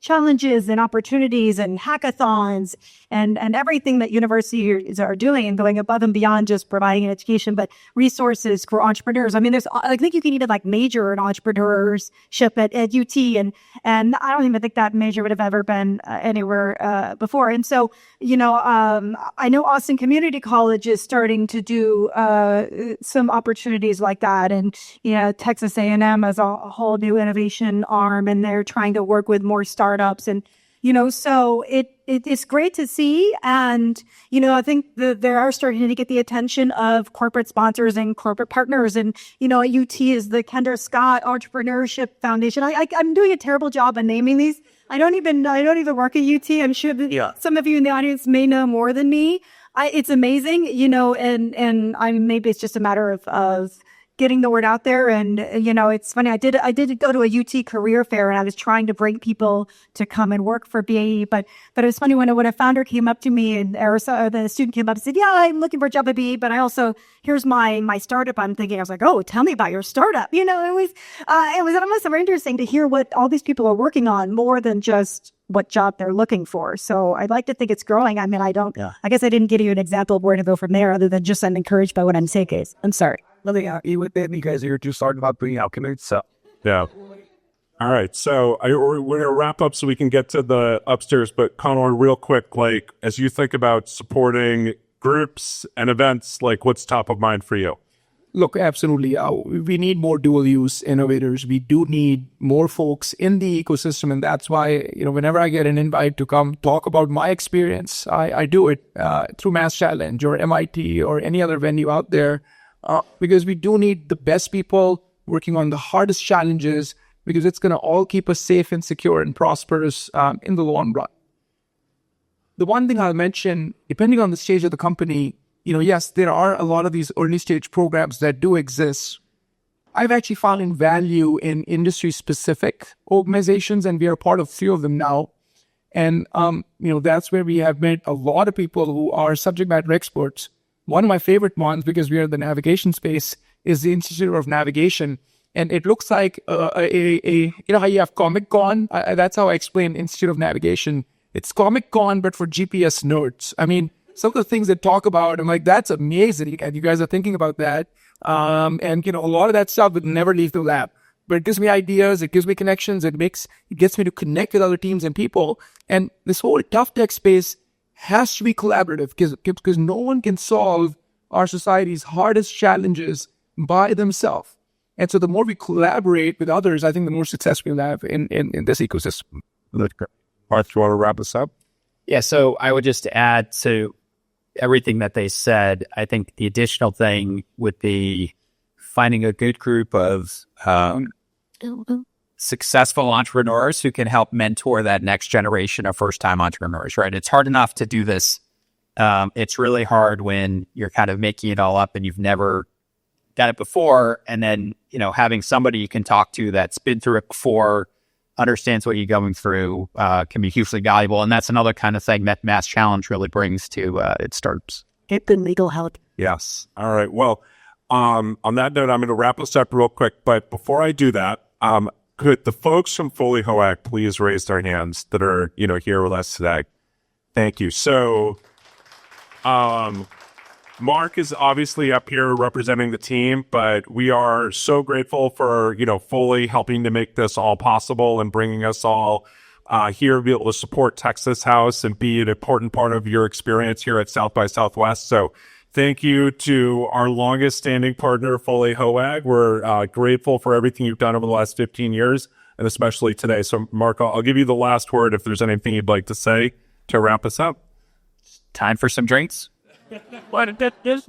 challenges and opportunities and hackathons and everything that universities are doing and going above and beyond just providing an education, but resources for entrepreneurs. I mean, I think you can even like major in entrepreneurship at UT, and I don't even think that major would have ever been anywhere before. And so, I know Austin Community College is starting to do some opportunities like that, and Texas A&M has a whole new innovation arm, and they're trying to work with more startups, and so it's great to see. And I think that they are starting to get the attention of corporate sponsors and corporate partners. And at UT is the Kendra Scott Entrepreneurship Foundation. I'm doing a terrible job of naming these. I don't even work at UT. I'm sure that some of you in the audience may know more than me. It's amazing, and maybe it's just a matter of getting the word out there. And, it's funny. I did go to a UT career fair, and I was trying to bring people to come and work for BAE. But it was funny when a founder came up to me in Arizona, the student came up and said, I'm looking for a job at BAE, but I also, here's my startup. I'm thinking, I was like, oh, tell me about your startup. It was almost very interesting to hear what all these people are working on, more than just what job they're looking for. So I'd like to think it's growing. I mean, I guess I didn't give you an example of where to go from there, other than just I'm encouraged by what I'm saying. I'm sorry. You guys are just starting about bringing out commutes. So Yeah. All right. So we're going to wrap up so we can get to the upstairs. But Conor, real quick, like as you think about supporting groups and events, like what's top of mind for you? Look, absolutely. We need more dual-use innovators. We do need more folks in the ecosystem, and that's why whenever I get an invite to come talk about my experience, I do it through MassChallenge or MIT or any other venue out there, because we do need the best people working on the hardest challenges, because it's going to all keep us safe and secure and prosperous in the long run. The one thing I'll mention, depending on the stage of the company, yes, there are a lot of these early stage programs that do exist. I've actually found value in industry specific organizations, and we are part of 3 of them now. And, that's where we have met a lot of people who are subject matter experts. One of my favorite ones, because we are in the navigation space, is the Institute of Navigation. And it looks like how you have Comic-Con? That's how I explain Institute of Navigation. It's Comic-Con, but for GPS nerds. I mean, some of the things they talk about, I'm like, that's amazing. And you guys are thinking about that. And a lot of that stuff would never leave the lab. But it gives me ideas. It gives me connections. It gets me to connect with other teams and people. And this whole tough tech space has to be collaborative, because no one can solve our society's hardest challenges by themselves. And so the more we collaborate with others, I think the more success we'll have in this ecosystem. Mark, you want to wrap us up? Yeah, so I would just add to everything that they said. I think the additional thing would be finding a good group of successful entrepreneurs who can help mentor that next generation of first-time entrepreneurs, right? It's hard enough to do this. It's really hard when you're kind of making it all up and you've never done it before. And then, having somebody you can talk to that's been through it before, understands what you're going through, can be hugely valuable. And that's another kind of thing that MassChallenge really brings to its startups. Get the legal help. Yes. All right. Well, on that note, I'm going to wrap us up real quick. But before I do that, could the folks from Foley Hoag please raise their hands that are, here with us today? Thank you. So, Mark is obviously up here representing the team, but we are so grateful for, Foley helping to make this all possible and bringing us all here to be able to support Texas House and be an important part of your experience here at South by Southwest. So thank you to our longest standing partner, Foley Hoag. We're grateful for everything you've done over the last 15 years, and especially today. So, Mark, I'll give you the last word if there's anything you'd like to say to wrap us up. Time for some drinks. What is